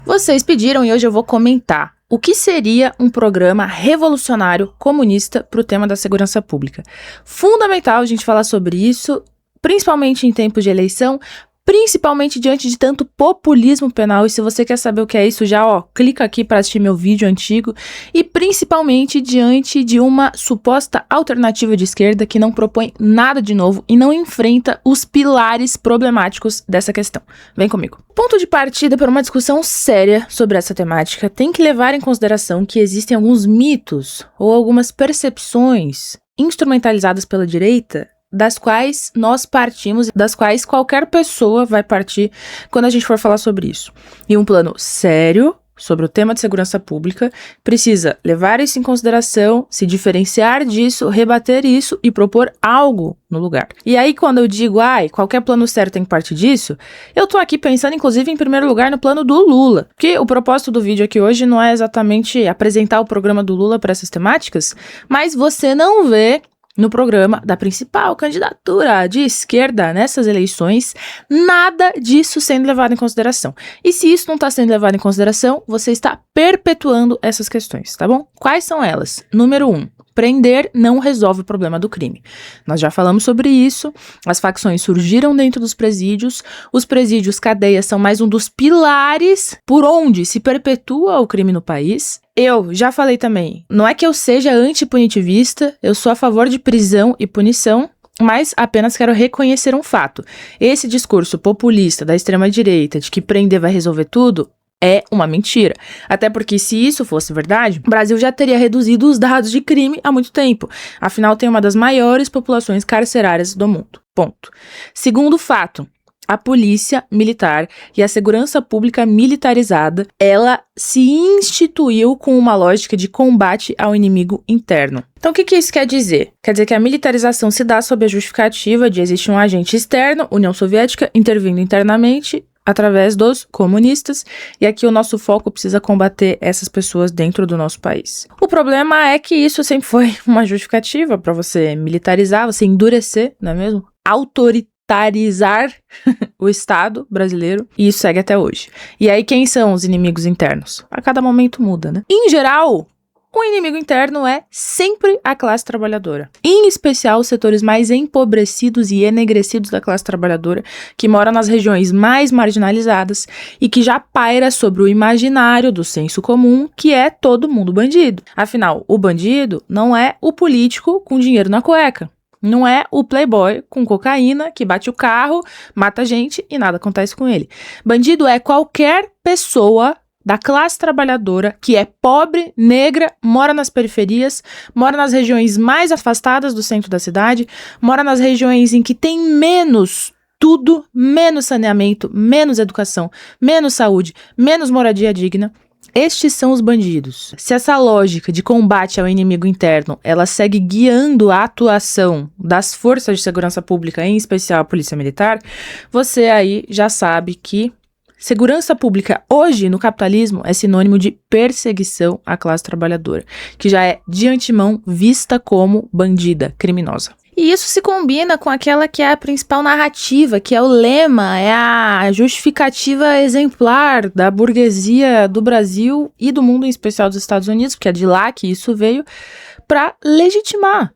Vocês pediram e hoje eu vou comentar o que seria um programa revolucionário comunista para o tema da segurança pública. Fundamental a gente falar sobre isso, principalmente em tempos de eleição, principalmente diante de tanto populismo penal. E se você quer saber o que é isso, já clica aqui para assistir meu vídeo antigo. E principalmente diante de uma suposta alternativa de esquerda que não propõe nada de novo e não enfrenta os pilares problemáticos dessa questão. Vem comigo. O ponto de partida para uma discussão séria sobre essa temática tem que levar em consideração que existem alguns mitos ou algumas percepções instrumentalizadas pela direita das quais nós partimos, das quais qualquer pessoa vai partir quando a gente for falar sobre isso. E um plano sério sobre o tema de segurança pública precisa levar isso em consideração, se diferenciar disso, rebater isso e propor algo no lugar. E aí quando eu digo, qualquer plano sério tem que partir disso, eu tô aqui pensando inclusive em primeiro lugar no plano do Lula, porque o propósito do vídeo aqui hoje não é exatamente apresentar o programa do Lula para essas temáticas, mas você não vê no programa da principal candidatura de esquerda nessas eleições, nada disso sendo levado em consideração. E se isso não está sendo levado em consideração, você está perpetuando essas questões, tá bom? Quais são elas? Número 1. Prender não resolve o problema do crime. Nós já falamos sobre isso, as facções surgiram dentro dos presídios, os presídios cadeias são mais um dos pilares por onde se perpetua o crime no país. Eu já falei também, não é que eu seja antipunitivista, eu sou a favor de prisão e punição, mas apenas quero reconhecer um fato. Esse discurso populista da extrema-direita de que prender vai resolver tudo é uma mentira. Até porque se isso fosse verdade, o Brasil já teria reduzido os dados de crime há muito tempo. Afinal, tem uma das maiores populações carcerárias do mundo. Ponto. Segundo fato, a polícia militar e a segurança pública militarizada, ela se instituiu com uma lógica de combate ao inimigo interno. Então, o que isso quer dizer? Quer dizer que a militarização se dá sob a justificativa de existir um agente externo, União Soviética, intervindo internamente através dos comunistas, e aqui o nosso foco precisa combater essas pessoas dentro do nosso país. O problema é que isso sempre foi uma justificativa para você militarizar, você endurecer, não é mesmo? Autoritarizar o Estado brasileiro, e isso segue até hoje. E aí quem são os inimigos internos? A cada momento muda, né? Em geral, o inimigo interno é sempre a classe trabalhadora, em especial os setores mais empobrecidos e enegrecidos da classe trabalhadora, que mora nas regiões mais marginalizadas e que já paira sobre o imaginário do senso comum, que é todo mundo bandido. Afinal, o bandido não é o político com dinheiro na cueca. Não é o playboy com cocaína que bate o carro, mata gente e nada acontece com ele. Bandido é qualquer pessoa da classe trabalhadora que é pobre, negra, mora nas periferias, mora nas regiões mais afastadas do centro da cidade, mora nas regiões em que tem menos tudo, menos saneamento, menos educação, menos saúde, menos moradia digna. Estes são os bandidos. Se essa lógica de combate ao inimigo interno, ela segue guiando a atuação das forças de segurança pública, em especial a polícia militar, você aí já sabe que segurança pública hoje no capitalismo é sinônimo de perseguição à classe trabalhadora, que já é de antemão vista como bandida, criminosa. E isso se combina com aquela que é a principal narrativa, que é o lema, é a justificativa exemplar da burguesia do Brasil e do mundo, em especial dos Estados Unidos, porque é de lá que isso veio, para legitimar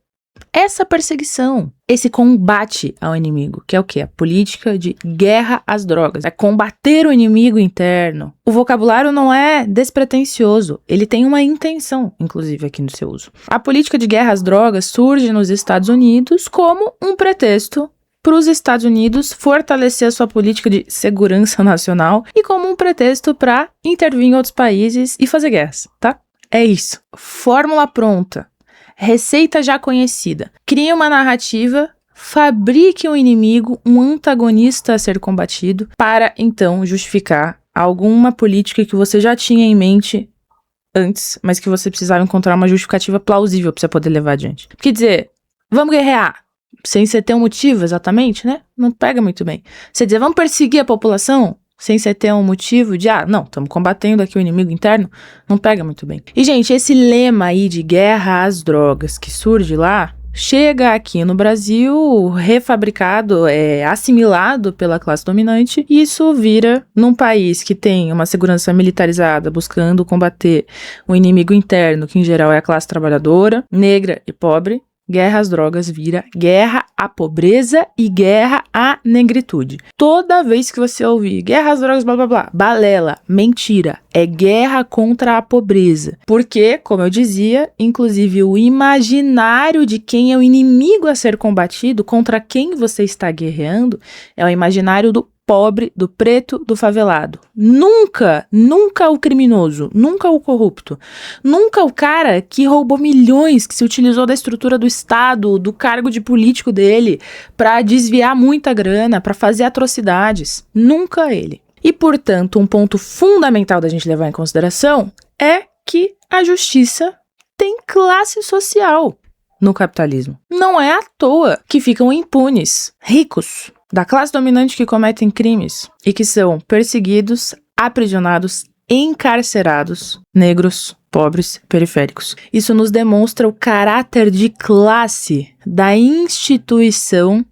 essa perseguição, esse combate ao inimigo, que é o quê? A política de guerra às drogas, é combater o inimigo interno. O vocabulário não é despretensioso, ele tem uma intenção, inclusive, aqui no seu uso. A política de guerra às drogas surge nos Estados Unidos como um pretexto para os Estados Unidos fortalecer a sua política de segurança nacional e como um pretexto para intervir em outros países e fazer guerras, tá? É isso. Fórmula pronta. Receita já conhecida. Crie uma narrativa, fabrique um inimigo, um antagonista a ser combatido, para então justificar alguma política que você já tinha em mente antes, mas que você precisava encontrar uma justificativa plausível para você poder levar adiante. Quer dizer, vamos guerrear, sem você ter um motivo exatamente, né? Não pega muito bem. Você dizer, vamos perseguir a população, sem você ter um motivo de, não, estamos combatendo aqui o inimigo interno, não pega muito bem. E, gente, esse lema aí de guerra às drogas que surge lá, chega aqui no Brasil, refabricado, assimilado pela classe dominante, e isso vira, num país que tem uma segurança militarizada buscando combater um inimigo interno, que em geral é a classe trabalhadora, negra e pobre, guerra às drogas vira guerra à pobreza e guerra à negritude. Toda vez que você ouvir guerra às drogas, blá blá blá, balela, mentira, é guerra contra a pobreza. Porque, como eu dizia, inclusive o imaginário de quem é o inimigo a ser combatido, contra quem você está guerreando, é o imaginário do pobre, do preto, do favelado. Nunca o criminoso, nunca o corrupto, nunca o cara que roubou milhões, que se utilizou da estrutura do Estado, do cargo de político dele, para desviar muita grana, para fazer atrocidades. Nunca ele. E, portanto, um ponto fundamental da gente levar em consideração é que a justiça tem classe social no capitalismo. Não é à toa que ficam impunes ricos da classe dominante que cometem crimes e que são perseguidos, aprisionados, encarcerados, negros, pobres, periféricos. Isso nos demonstra o caráter de classe da instituição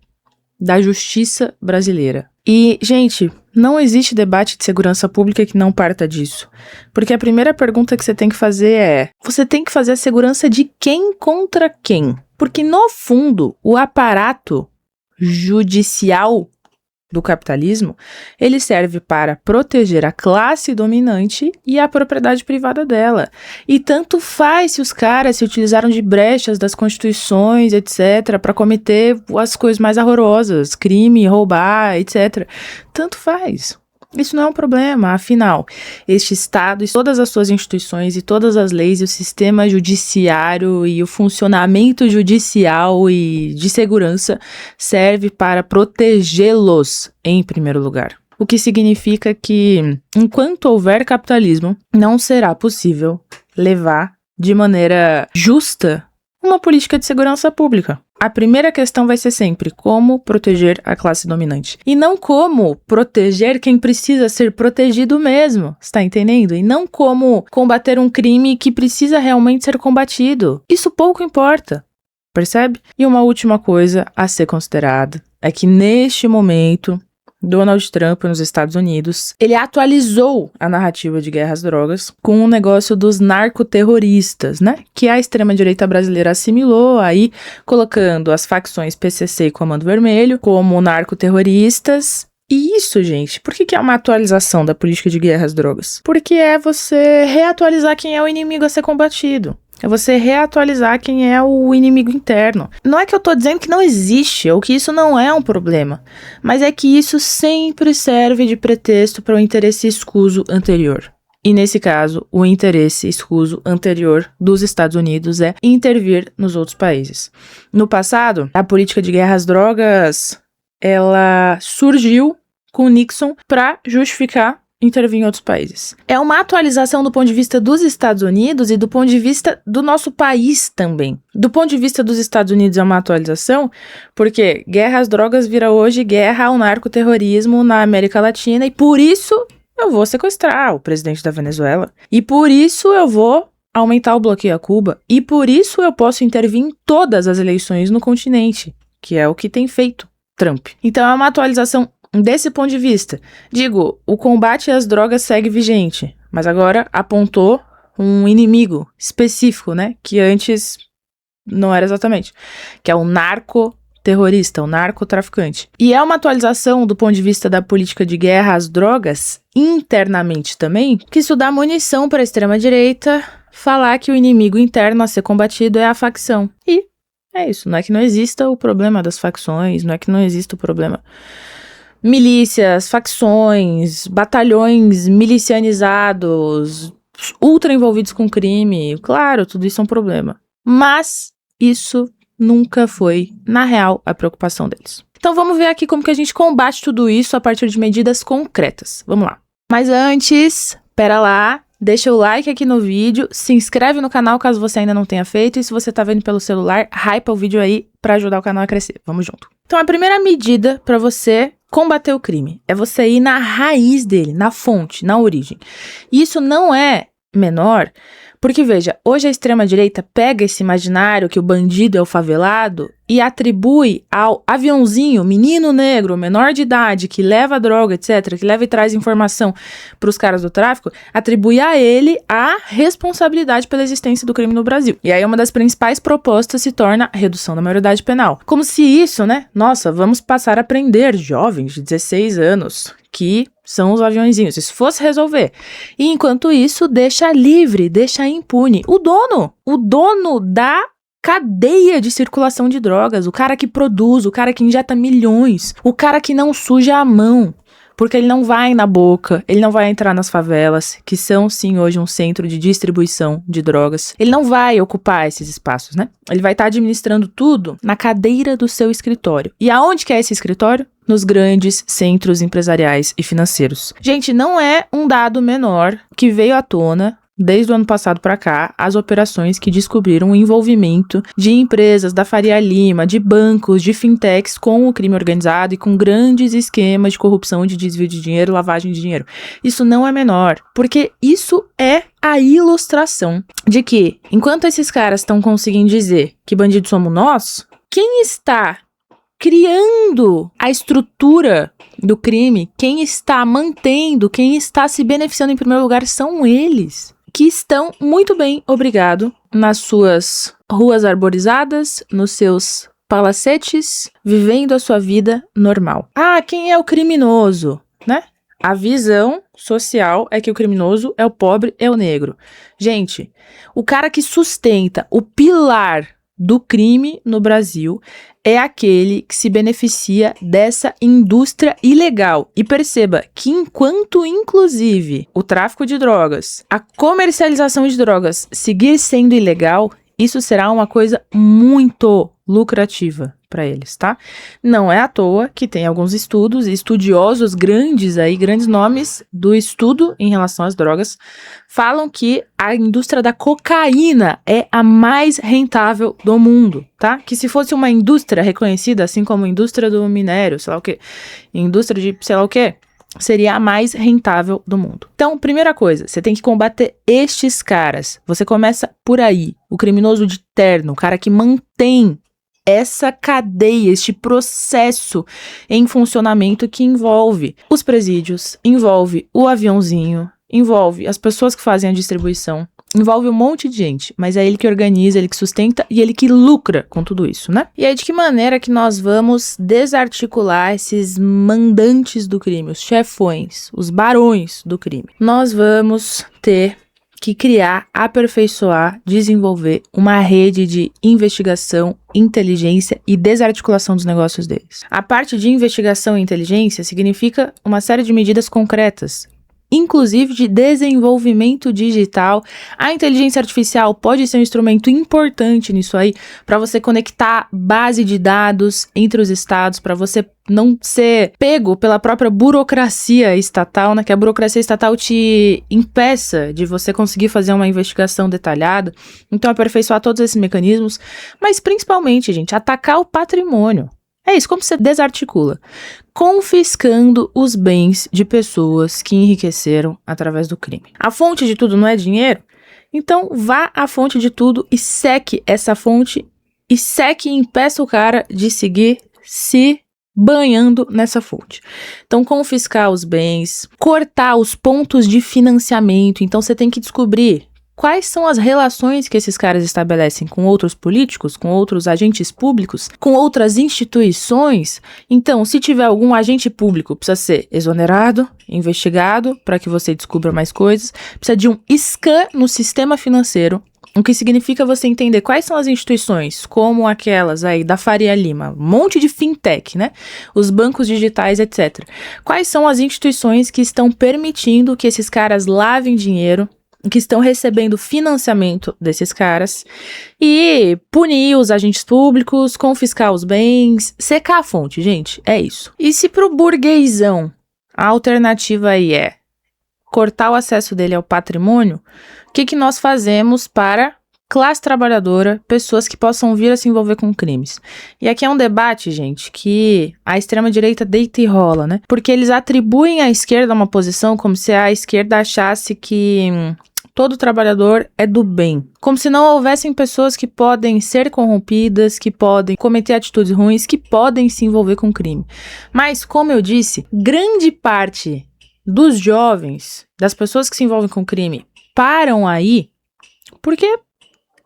da justiça brasileira. E, gente, não existe debate de segurança pública que não parta disso. Porque a primeira pergunta que você tem que fazer é: você tem que fazer a segurança de quem contra quem? Porque, no fundo, o aparato judicial do capitalismo, ele serve para proteger a classe dominante e a propriedade privada dela. E tanto faz se os caras se utilizaram de brechas das constituições, etc., para cometer as coisas mais horrorosas, crime, roubar, etc. Tanto faz. Isso não é um problema, afinal, este Estado e todas as suas instituições e todas as leis e o sistema judiciário e o funcionamento judicial e de segurança serve para protegê-los em primeiro lugar. O que significa que, enquanto houver capitalismo, não será possível levar de maneira justa uma política de segurança pública. A primeira questão vai ser sempre como proteger a classe dominante. E não como proteger quem precisa ser protegido mesmo, está entendendo? E não como combater um crime que precisa realmente ser combatido. Isso pouco importa, percebe? E uma última coisa a ser considerada é que neste momento Donald Trump, nos Estados Unidos, ele atualizou a narrativa de guerra às drogas com o negócio dos narcoterroristas, né? Que a extrema-direita brasileira assimilou, aí colocando as facções PCC e Comando Vermelho como narcoterroristas. E isso, gente, por que é uma atualização da política de guerra às drogas? Porque é você reatualizar quem é o inimigo a ser combatido. É você reatualizar quem é o inimigo interno. Não é que eu tô dizendo que não existe, ou que isso não é um problema, mas é que isso sempre serve de pretexto para o interesse escuso anterior. E nesse caso, o interesse escuso anterior dos Estados Unidos é intervir nos outros países. No passado, a política de guerra às drogas, ela surgiu com Nixon para justificar intervir em outros países. É uma atualização do ponto de vista dos Estados Unidos e do ponto de vista do nosso país também. Do ponto de vista dos Estados Unidos é uma atualização porque guerra às drogas vira hoje guerra ao narcoterrorismo na América Latina e por isso eu vou sequestrar o presidente da Venezuela. E por isso eu vou aumentar o bloqueio a Cuba. E por isso eu posso intervir em todas as eleições no continente, que é o que tem feito Trump. Então é uma atualização desse ponto de vista. Digo, o combate às drogas segue vigente, mas agora apontou um inimigo específico, né? Que antes não era exatamente. Que é o narcoterrorista, o narcotraficante. E é uma atualização do ponto de vista da política de guerra às drogas internamente também, que isso dá munição para a extrema-direita falar que o inimigo interno a ser combatido é a facção. E é isso, não é que não exista o problema das facções, não é que não exista o problema milícias, facções, batalhões milicianizados, ultra envolvidos com crime. Claro, tudo isso é um problema. Mas isso nunca foi, na real, a preocupação deles. Então vamos ver aqui como que a gente combate tudo isso a partir de medidas concretas. Vamos lá. Mas antes, pera lá, deixa o like aqui no vídeo, se inscreve no canal caso você ainda não tenha feito, e se você tá vendo pelo celular, hypa o vídeo aí pra ajudar o canal a crescer. Vamos junto. Então a primeira medida pra você combater o crime é você ir na raiz dele, na fonte, na origem. Isso não é menor, porque veja, hoje a extrema-direita pega esse imaginário que o bandido é o favelado e atribui ao aviãozinho, menino negro, menor de idade, que leva droga, etc., que leva e traz informação para os caras do tráfico, atribui a ele a responsabilidade pela existência do crime no Brasil. E aí uma das principais propostas se torna a redução da maioridade penal. Como se isso, né? Nossa, vamos passar a prender jovens de 16 anos que são os aviãozinhos. Isso fosse resolver. E enquanto isso, deixa livre, deixa impune o dono da cadeia de circulação de drogas, o cara que produz, o cara que injeta milhões, o cara que não suja a mão, porque ele não vai na boca, ele não vai entrar nas favelas, que são sim hoje um centro de distribuição de drogas. Ele não vai ocupar esses espaços, né? Ele vai estar administrando tudo na cadeira do seu escritório. E aonde que é esse escritório? Nos grandes centros empresariais e financeiros. Gente, não é um dado menor que veio à tona desde o ano passado para cá, as operações que descobriram o envolvimento de empresas da Faria Lima, de bancos, de fintechs com o crime organizado e com grandes esquemas de corrupção, de desvio de dinheiro, lavagem de dinheiro. Isso não é menor, porque isso é a ilustração de que, enquanto esses caras estão conseguindo dizer que bandidos somos nós, quem está criando a estrutura do crime, quem está mantendo, quem está se beneficiando em primeiro lugar são eles, que estão muito bem, obrigado, nas suas ruas arborizadas, nos seus palacetes, vivendo a sua vida normal. Ah, quem é o criminoso, né? A visão social é que o criminoso é o pobre, é o negro. Gente, o cara que sustenta o pilar do crime no Brasil é aquele que se beneficia dessa indústria ilegal. E perceba que enquanto, inclusive, o tráfico de drogas, a comercialização de drogas seguir sendo ilegal, isso será uma coisa muito lucrativa para eles, tá? Não é à toa que tem alguns estudos, estudiosos grandes aí, grandes nomes do estudo em relação às drogas, falam que a indústria da cocaína é a mais rentável do mundo, tá? Que se fosse uma indústria reconhecida, assim como a indústria do minério, sei lá o quê, indústria de sei lá o quê, seria a mais rentável do mundo. Então, primeira coisa, você tem que combater estes caras. Você começa por aí, o criminoso de terno, o cara que mantém essa cadeia, este processo em funcionamento que envolve os presídios, envolve o aviãozinho, envolve as pessoas que fazem a distribuição, envolve um monte de gente, mas é ele que organiza, ele que sustenta e ele que lucra com tudo isso, né? E aí, de que maneira que nós vamos desarticular esses mandantes do crime, os chefões, os barões do crime? Nós vamos ter que criar, aperfeiçoar, desenvolver uma rede de investigação, inteligência e desarticulação dos negócios deles. A parte de investigação e inteligência significa uma série de medidas concretas, inclusive de desenvolvimento digital. A inteligência artificial pode ser um instrumento importante nisso aí, para você conectar base de dados entre os estados, para você não ser pego pela própria burocracia estatal, né? Que a burocracia estatal te impeça de você conseguir fazer uma investigação detalhada. Então, aperfeiçoar todos esses mecanismos, mas principalmente, gente, atacar o patrimônio. É isso, como você desarticula? Confiscando os bens de pessoas que enriqueceram através do crime. A fonte de tudo não é dinheiro? Então vá à fonte de tudo e seque essa fonte e seque e impeça o cara de seguir se banhando nessa fonte. Então, confiscar os bens, cortar os pontos de financiamento. Então, você tem que descobrir quais são as relações que esses caras estabelecem com outros políticos, com outros agentes públicos, com outras instituições. Então, se tiver algum agente público, precisa ser exonerado, investigado, para que você descubra mais coisas. Precisa de um scan no sistema financeiro, o que significa você entender quais são as instituições, como aquelas aí da Faria Lima, um monte de fintech, né? Os bancos digitais, etc. Quais são as instituições que estão permitindo que esses caras lavem dinheiro, que estão recebendo financiamento desses caras, e punir os agentes públicos, confiscar os bens, secar a fonte, gente, é isso. E se pro burguesão a alternativa aí é cortar o acesso dele ao patrimônio, o que nós fazemos para classe trabalhadora, pessoas que possam vir a se envolver com crimes? E aqui é um debate, gente, que a extrema-direita deita e rola, né? Porque eles atribuem à esquerda uma posição como se a esquerda achasse que todo trabalhador é do bem. Como se não houvessem pessoas que podem ser corrompidas, que podem cometer atitudes ruins, que podem se envolver com crime. Mas, como eu disse, grande parte dos jovens, das pessoas que se envolvem com crime, param aí porque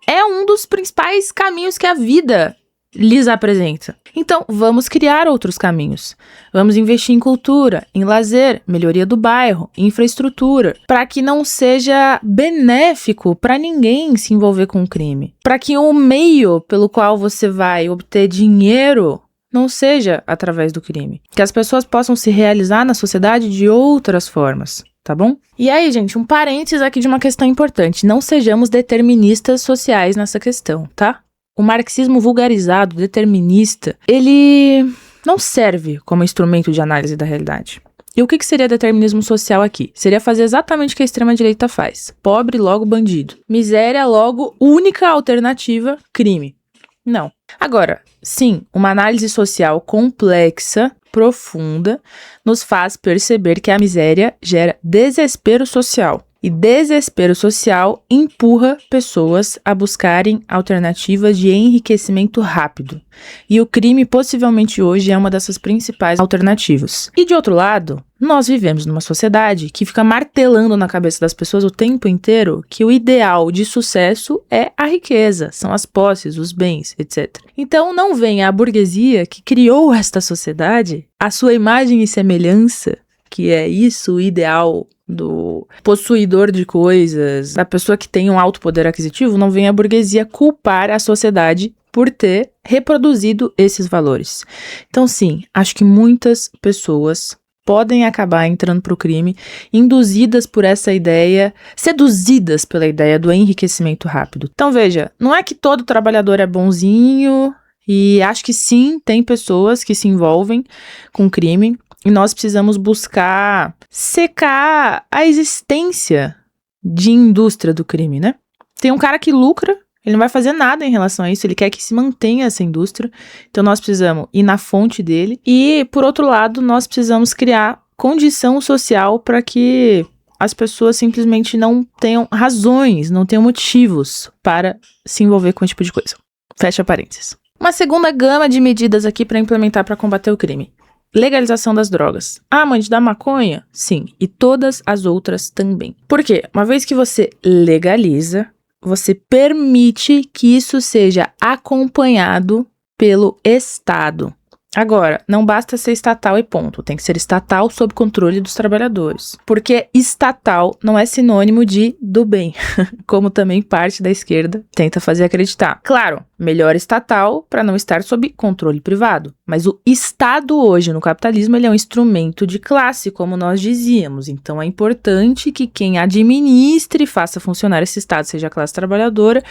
é um dos principais caminhos que a vida lhes apresenta. Então, vamos criar outros caminhos. Vamos investir em cultura, em lazer, melhoria do bairro, infraestrutura, para que não seja benéfico para ninguém se envolver com o crime. Para que o meio pelo qual você vai obter dinheiro não seja através do crime. Que as pessoas possam se realizar na sociedade de outras formas. Tá bom? E aí, gente, um parênteses aqui de uma questão importante. Não sejamos deterministas sociais nessa questão, tá? O marxismo vulgarizado, determinista, ele não serve como instrumento de análise da realidade. E o que seria determinismo social aqui? Seria fazer exatamente o que a extrema-direita faz. Pobre, logo bandido. Miséria, logo única alternativa, crime. Não. Agora, sim, uma análise social complexa, profunda, nos faz perceber que a miséria gera desespero social. E desespero social empurra pessoas a buscarem alternativas de enriquecimento rápido. E o crime, possivelmente hoje, é uma dessas principais alternativas. E de outro lado, nós vivemos numa sociedade que fica martelando na cabeça das pessoas o tempo inteiro que o ideal de sucesso é a riqueza, são as posses, os bens, etc. Então não venha a burguesia que criou esta sociedade, a sua imagem e semelhança, que é isso, o ideal do possuidor de coisas, da pessoa que tem um alto poder aquisitivo, não vem a burguesia culpar a sociedade por ter reproduzido esses valores. Então, sim, acho que muitas pessoas podem acabar entrando para o crime, induzidas por essa ideia, seduzidas pela ideia do enriquecimento rápido. Então, veja, não é que todo trabalhador é bonzinho, e acho que sim, tem pessoas que se envolvem com crime, e nós precisamos buscar secar a existência de indústria do crime, né? Tem um cara que lucra, ele não vai fazer nada em relação a isso, ele quer que se mantenha essa indústria. Então nós precisamos ir na fonte dele. E, por outro lado, nós precisamos criar condição social para que as pessoas simplesmente não tenham razões, não tenham motivos para se envolver com esse tipo de coisa. Fecha parênteses. Uma segunda gama de medidas aqui para implementar para combater o crime. Legalização das drogas. Ah, mãe, da maconha? Sim, e todas as outras também. Por quê? Uma vez que você legaliza, você permite que isso seja acompanhado pelo Estado. Agora, não basta ser estatal e ponto, tem que ser estatal sob controle dos trabalhadores. Porque estatal não é sinônimo de do bem, como também parte da esquerda tenta fazer acreditar. Claro, melhor estatal para não estar sob controle privado. Mas o Estado hoje no capitalismo ele é um instrumento de classe, como nós dizíamos. Então é importante que quem administre e faça funcionar esse Estado seja a classe trabalhadora.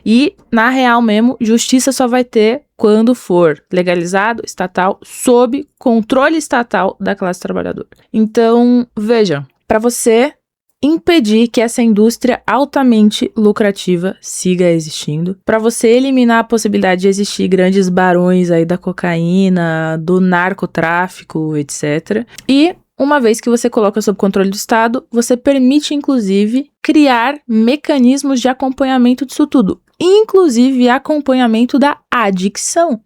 E, na real mesmo, justiça só vai ter quando for legalizado, estatal, sob controle estatal da classe trabalhadora. Então, veja, para você impedir que essa indústria altamente lucrativa siga existindo, para você eliminar a possibilidade de existir grandes barões aí da cocaína, do narcotráfico, etc. E, uma vez que você coloca sob controle do Estado, você permite, inclusive, criar mecanismos de acompanhamento disso tudo. Inclusive acompanhamento da adicção.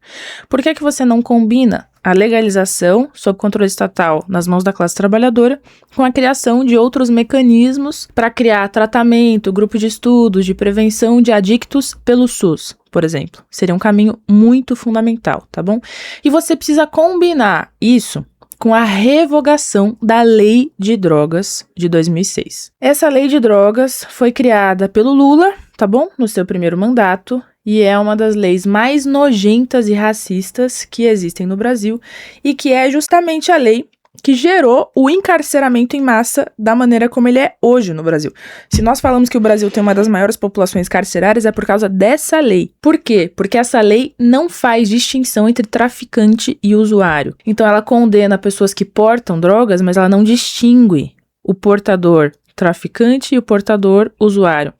Por que você não combina a legalização sob controle estatal nas mãos da classe trabalhadora com a criação de outros mecanismos para criar tratamento, grupo de estudos, de prevenção de adictos pelo SUS, por exemplo? Seria um caminho muito fundamental, tá bom? E você precisa combinar isso com a revogação da Lei de Drogas de 2006. Essa Lei de Drogas foi criada pelo Lula, tá bom? No seu primeiro mandato, e é uma das leis mais nojentas e racistas que existem no Brasil, e que é justamente a lei que gerou o encarceramento em massa da maneira como ele é hoje no Brasil. Se nós falamos que o Brasil tem uma das maiores populações carcerárias, é por causa dessa lei. Por quê? Porque essa lei não faz distinção entre traficante e usuário. Então ela condena pessoas que portam drogas, mas ela não distingue o portador traficante e o portador usuário.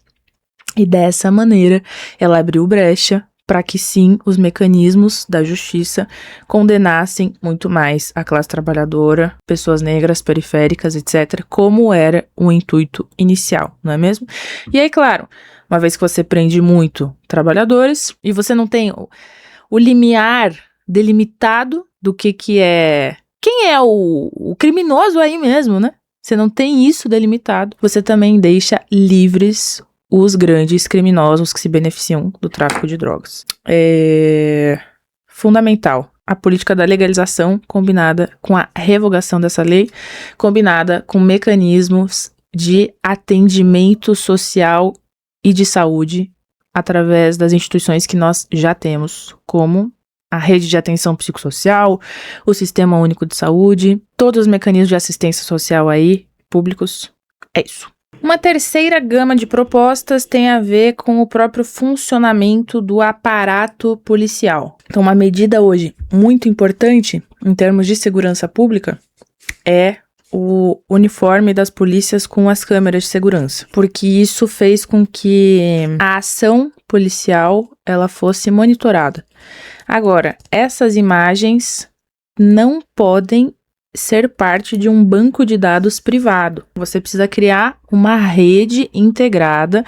E dessa maneira, ela abriu brecha para que sim, os mecanismos da justiça condenassem muito mais a classe trabalhadora, pessoas negras, periféricas, etc., como era o intuito inicial, não é mesmo? E aí, claro, uma vez que você prende muito trabalhadores e você não tem o limiar delimitado do que é... Quem é o criminoso aí mesmo, né? Você não tem isso delimitado. Você também deixa livres os grandes criminosos que se beneficiam do tráfico de drogas. É fundamental a política da legalização combinada com a revogação dessa lei, combinada com mecanismos de atendimento social e de saúde através das instituições que nós já temos, como a rede de atenção psicossocial, o Sistema Único de Saúde, todos os mecanismos de assistência social aí, públicos. É isso. Uma terceira gama de propostas tem a ver com o próprio funcionamento do aparato policial. Então, uma medida hoje muito importante em termos de segurança pública é o uniforme das polícias com as câmeras de segurança, porque isso fez com que a ação policial ela fosse monitorada. Agora, essas imagens não podem ser parte de um banco de dados privado. Você precisa criar uma rede integrada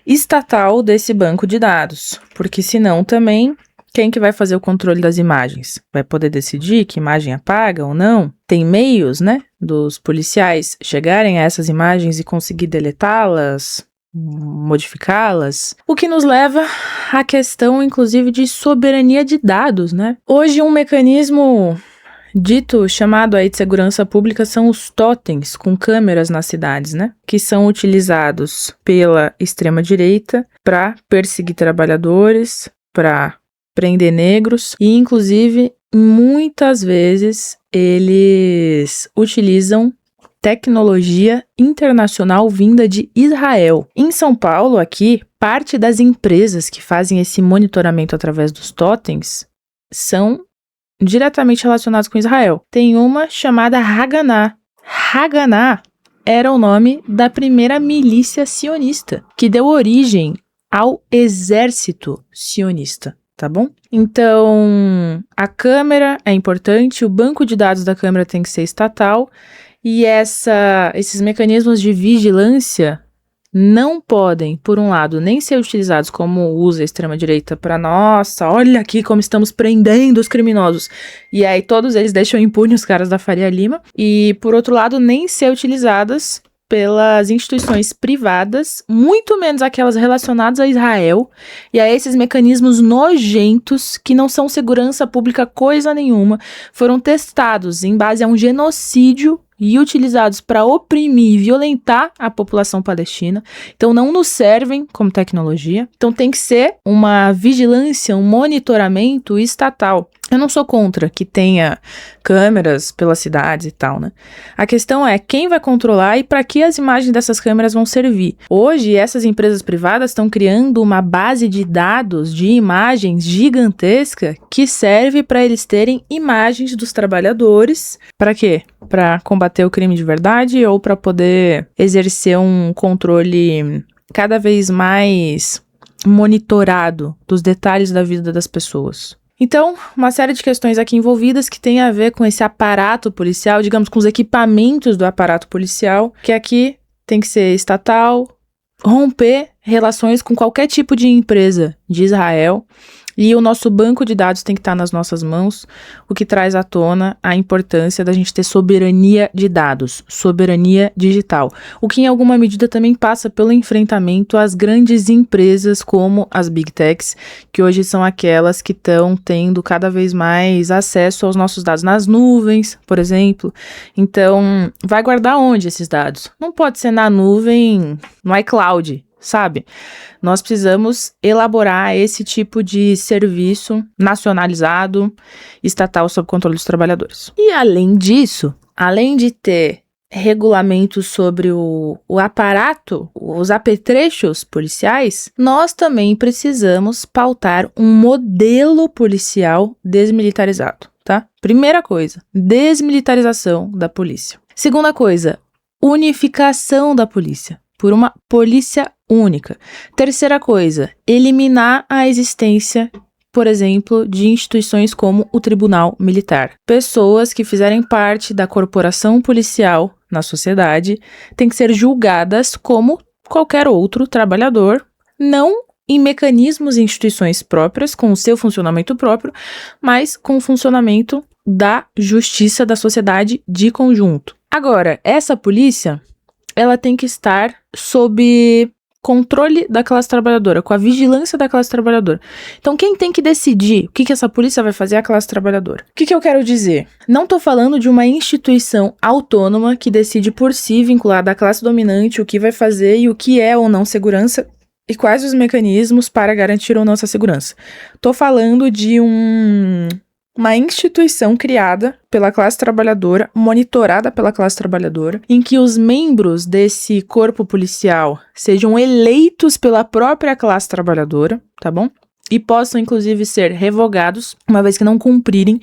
estatal desse banco de dados, porque senão também quem que vai fazer o controle das imagens? Vai poder decidir que imagem apaga ou não? Tem meios, né, dos policiais chegarem a essas imagens e conseguir deletá-las, modificá-las, o que nos leva à questão, inclusive, de soberania de dados, né? Hoje, um mecanismo dito chamado aí de segurança pública são os totens com câmeras nas cidades, né? Que são utilizados pela extrema-direita para perseguir trabalhadores, para prender negros e, inclusive, muitas vezes eles utilizam tecnologia internacional vinda de Israel. Em São Paulo, aqui, parte das empresas que fazem esse monitoramento através dos totens são diretamente relacionadas com Israel. Tem uma chamada Haganah. Haganah era o nome da primeira milícia sionista, que deu origem ao exército sionista, tá bom? Então, a câmera é importante, o banco de dados da câmera tem que ser estatal, e esses mecanismos de vigilância não podem, por um lado, nem ser utilizados como usa a extrema-direita para, nossa, olha aqui como estamos prendendo os criminosos. E aí todos eles deixam impunes os caras da Faria Lima. E, por outro lado, nem ser utilizadas pelas instituições privadas, muito menos aquelas relacionadas a Israel e a esses mecanismos nojentos que não são segurança pública coisa nenhuma, foram testados em base a um genocídio e utilizados para oprimir e violentar a população palestina. Então não nos servem como tecnologia. Então tem que ser uma vigilância, um monitoramento estatal. Eu não sou contra que tenha câmeras pelas cidades e tal, né? A questão é quem vai controlar e para que as imagens dessas câmeras vão servir. Hoje, essas empresas privadas estão criando uma base de dados de imagens gigantesca que serve para eles terem imagens dos trabalhadores. Para quê? Para combater o crime de verdade ou para poder exercer um controle cada vez mais monitorado dos detalhes da vida das pessoas. Então, uma série de questões aqui envolvidas que tem a ver com esse aparato policial, digamos, com os equipamentos do aparato policial, que aqui tem que ser estatal, romper relações com qualquer tipo de empresa de Israel, e o nosso banco de dados tem que estar nas nossas mãos, o que traz à tona a importância da gente ter soberania de dados, soberania digital, o que em alguma medida também passa pelo enfrentamento às grandes empresas como as Big Techs, que hoje são aquelas que estão tendo cada vez mais acesso aos nossos dados nas nuvens, por exemplo. Então, vai guardar onde esses dados? Não pode ser na nuvem, no iCloud, sabe? Nós precisamos elaborar esse tipo de serviço nacionalizado, estatal, sob controle dos trabalhadores. E além disso, além de ter regulamentos sobre o aparato, os apetrechos policiais, nós também precisamos pautar um modelo policial desmilitarizado, tá? Primeira coisa, desmilitarização da polícia. Segunda coisa, unificação da polícia por uma polícia única. Terceira coisa, eliminar a existência, por exemplo, de instituições como o Tribunal Militar. Pessoas que fizerem parte da corporação policial na sociedade têm que ser julgadas como qualquer outro trabalhador, não em mecanismos e instituições próprias, com o seu funcionamento próprio, mas com o funcionamento da justiça da sociedade de conjunto. Agora, essa polícia, ela tem que estar sob controle da classe trabalhadora, com a vigilância da classe trabalhadora. Então, quem tem que decidir o que essa polícia vai fazer é a classe trabalhadora. O que eu quero dizer? Não estou falando de uma instituição autônoma que decide por si, vinculada à classe dominante, o que vai fazer e o que é ou não segurança e quais os mecanismos para garantir ou não essa segurança. Estou falando de uma instituição criada pela classe trabalhadora, monitorada pela classe trabalhadora, em que os membros desse corpo policial sejam eleitos pela própria classe trabalhadora, tá bom? E possam, inclusive, ser revogados, uma vez que não cumprirem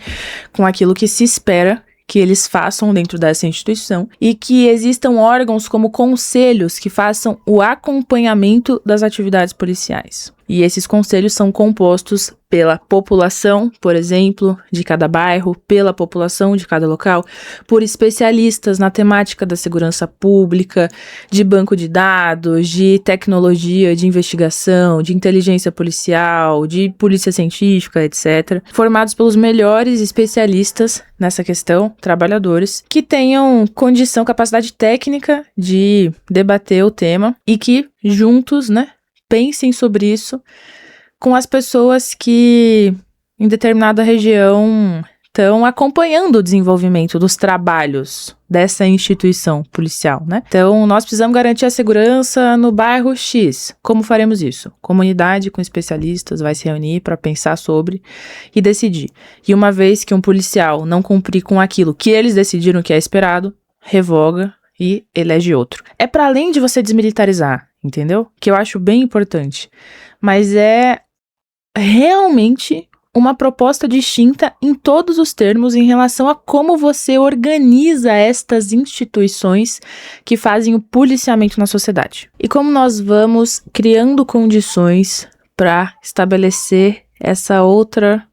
com aquilo que se espera que eles façam dentro dessa instituição, e que existam órgãos como conselhos que façam o acompanhamento das atividades policiais. E esses conselhos são compostos pela população, por exemplo, de cada bairro, pela população de cada local, por especialistas na temática da segurança pública, de banco de dados, de tecnologia, de investigação, de inteligência policial, de polícia científica, etc. Formados pelos melhores especialistas nessa questão, trabalhadores, que tenham condição, capacidade técnica de debater o tema e que juntos, pensem sobre isso com as pessoas que em determinada região estão acompanhando o desenvolvimento dos trabalhos dessa instituição policial, Então, nós precisamos garantir a segurança no bairro X. Como faremos isso? Comunidade com especialistas vai se reunir para pensar sobre e decidir. E uma vez que um policial não cumprir com aquilo que eles decidiram que é esperado, revoga e elege outro. É para além de você desmilitarizar, entendeu? Que eu acho bem importante. Mas é realmente uma proposta distinta em todos os termos em relação a como você organiza estas instituições que fazem o policiamento na sociedade. E como nós vamos criando condições para estabelecer essa outra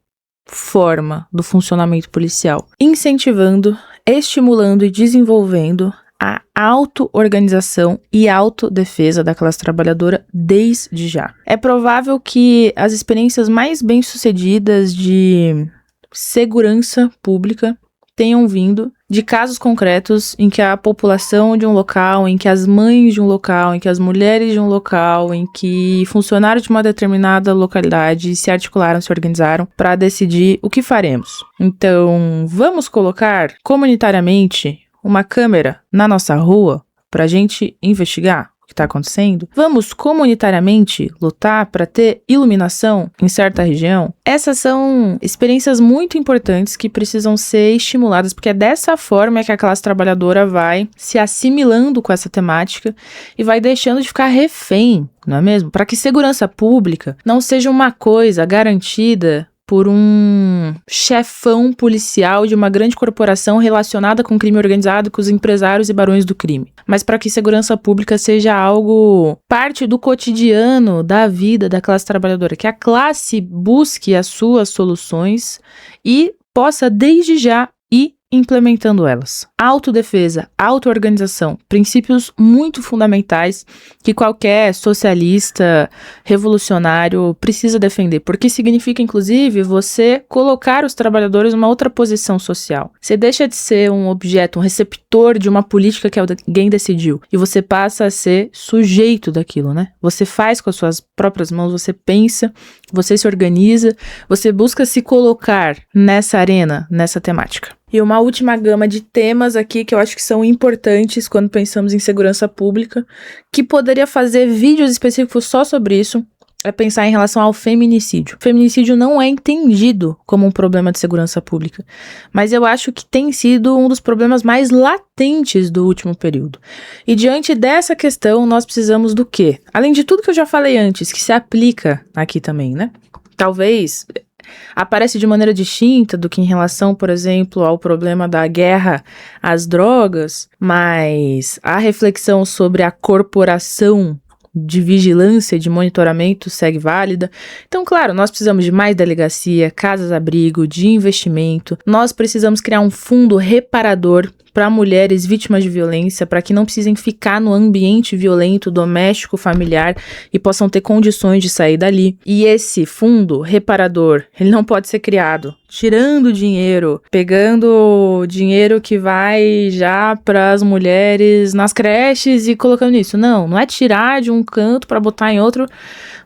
forma do funcionamento policial, incentivando, estimulando e desenvolvendo a auto-organização e autodefesa da classe trabalhadora desde já. É provável que as experiências mais bem-sucedidas de segurança pública tenham vindo de casos concretos em que a população de um local, em que as mães de um local, em que as mulheres de um local, em que funcionários de uma determinada localidade se articularam, se organizaram para decidir o que faremos. Então, vamos colocar comunitariamente uma câmera na nossa rua para a gente investigar o que está acontecendo? Vamos comunitariamente lutar para ter iluminação em certa região? Essas são experiências muito importantes que precisam ser estimuladas, porque é dessa forma que a classe trabalhadora vai se assimilando com essa temática e vai deixando de ficar refém, não é mesmo? Para que segurança pública não seja uma coisa garantida por um chefão policial de uma grande corporação relacionada com crime organizado, com os empresários e barões do crime. Mas para que segurança pública seja algo parte do cotidiano da vida da classe trabalhadora, que a classe busque as suas soluções e possa desde já ir implementando elas. Autodefesa, auto-organização, princípios muito fundamentais que qualquer socialista revolucionário precisa defender, porque significa, inclusive, você colocar os trabalhadores numa outra posição social. Você deixa de ser um objeto, um receptor de uma política que alguém decidiu, e você passa a ser sujeito daquilo, Você faz com as suas próprias mãos, você pensa, você se organiza, você busca se colocar nessa arena, nessa temática. E uma última gama de temas aqui que eu acho que são importantes quando pensamos em segurança pública, que poderia fazer vídeos específicos só sobre isso, é pensar em relação ao feminicídio. O feminicídio não é entendido como um problema de segurança pública, mas eu acho que tem sido um dos problemas mais latentes do último período. E diante dessa questão, nós precisamos do quê? Além de tudo que eu já falei antes, que se aplica aqui também, Talvez aparece de maneira distinta do que em relação, por exemplo, ao problema da guerra às drogas, mas a reflexão sobre a corporação de vigilância, de monitoramento segue válida. Então, claro, nós precisamos de mais delegacia, casas-abrigo, de investimento. Nós precisamos criar um fundo reparador para mulheres vítimas de violência, para que não precisem ficar no ambiente violento, doméstico, familiar e possam ter condições de sair dali. E esse fundo reparador, ele não pode ser criado tirando dinheiro, pegando dinheiro que vai já para as mulheres nas creches e colocando nisso. Não é tirar de um canto para botar em outro,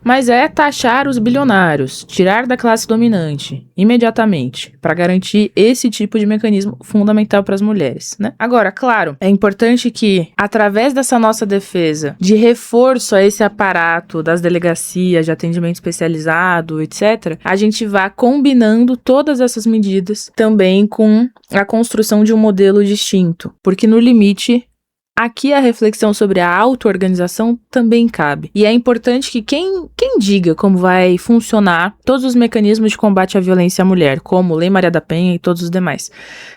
mas é taxar os bilionários, tirar da classe dominante imediatamente, para garantir esse tipo de mecanismo fundamental para as mulheres, né? Agora, claro, é importante que, através dessa nossa defesa de reforço a esse aparato das delegacias de atendimento especializado, etc., a gente vá combinando todas essas medidas também com a construção de um modelo distinto, porque no limite aqui a reflexão sobre a auto-organização também cabe. E é importante que quem diga como vai funcionar todos os mecanismos de combate à violência à mulher, como Lei Maria da Penha e todos os demais,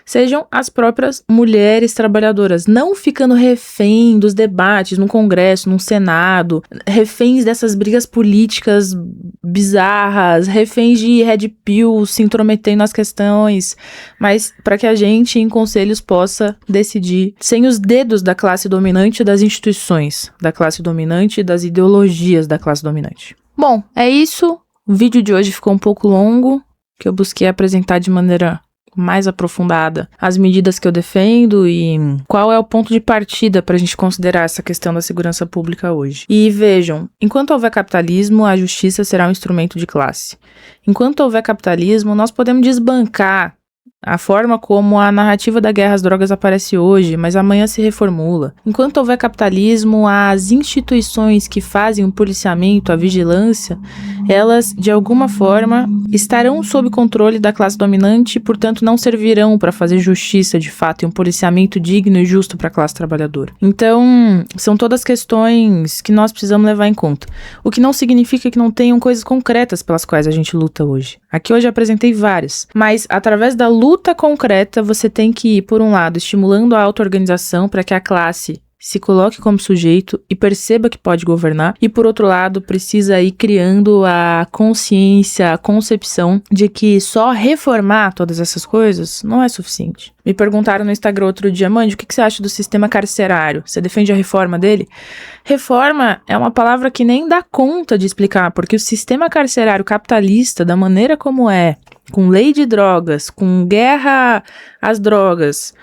sejam as próprias mulheres trabalhadoras, não ficando refém dos debates no Congresso, no Senado, reféns dessas brigas políticas bizarras, reféns de Red Pill se intrometendo nas questões, mas para que a gente, em conselhos, possa decidir sem os dedos da classe dominante, das instituições da classe dominante e das ideologias da classe dominante. Bom, é isso. O vídeo de hoje ficou um pouco longo, que eu busquei apresentar de maneira mais aprofundada as medidas que eu defendo e qual é o ponto de partida para a gente considerar essa questão da segurança pública hoje. E vejam, enquanto houver capitalismo, a justiça será um instrumento de classe. Enquanto houver capitalismo, nós podemos desbancar a forma como a narrativa da guerra às drogas aparece hoje, mas amanhã se reformula. Enquanto houver capitalismo, as instituições que fazem o policiamento, a vigilância, elas, de alguma forma, estarão sob controle da classe dominante e, portanto, não servirão para fazer justiça, de fato, e um policiamento digno e justo para a classe trabalhadora. Então, são todas questões que nós precisamos levar em conta. O que não significa que não tenham coisas concretas pelas quais a gente luta hoje. Aqui hoje eu apresentei várias, mas através da luta concreta, você tem que ir, por um lado, estimulando a auto-organização para que a classe se coloque como sujeito e perceba que pode governar, e por outro lado, precisa ir criando a consciência, a concepção de que só reformar todas essas coisas não é suficiente. Me perguntaram no Instagram outro dia, Mandy, o que você acha do sistema carcerário? Você defende a reforma dele? Reforma é uma palavra que nem dá conta de explicar, porque o sistema carcerário capitalista, da maneira como é, com lei de drogas, com guerra às drogas.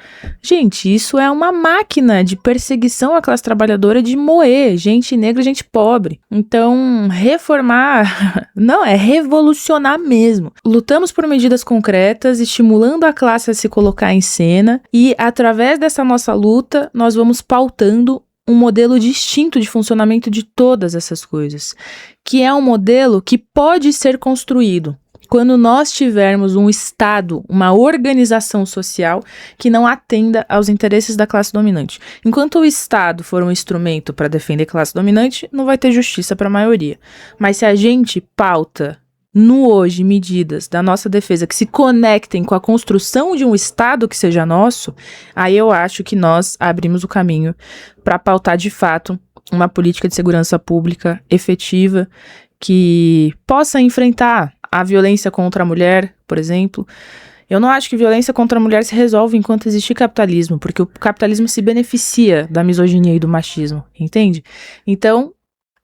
Gente, isso é uma máquina de perseguição à classe trabalhadora, de moer gente negra e gente pobre. Então, reformar não é revolucionar mesmo. Lutamos por medidas concretas, estimulando a classe a se colocar em cena, e através dessa nossa luta, nós vamos pautando um modelo distinto de funcionamento de todas essas coisas, que é um modelo que pode ser construído quando nós tivermos um Estado, uma organização social que não atenda aos interesses da classe dominante. Enquanto o Estado for um instrumento para defender a classe dominante, não vai ter justiça para a maioria. Mas se a gente pauta no hoje medidas da nossa defesa que se conectem com a construção de um Estado que seja nosso, aí eu acho que nós abrimos o caminho para pautar de fato uma política de segurança pública efetiva que possa enfrentar a violência contra a mulher, por exemplo. Eu não acho que violência contra a mulher se resolve enquanto existir capitalismo, porque o capitalismo se beneficia da misoginia e do machismo, entende? Então,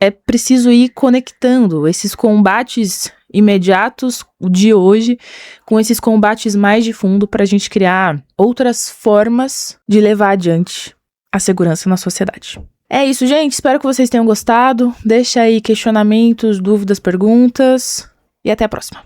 é preciso ir conectando esses combates imediatos de hoje com esses combates mais de fundo para a gente criar outras formas de levar adiante a segurança na sociedade. É isso, gente. Espero que vocês tenham gostado. Deixa aí questionamentos, dúvidas, perguntas. E até a próxima.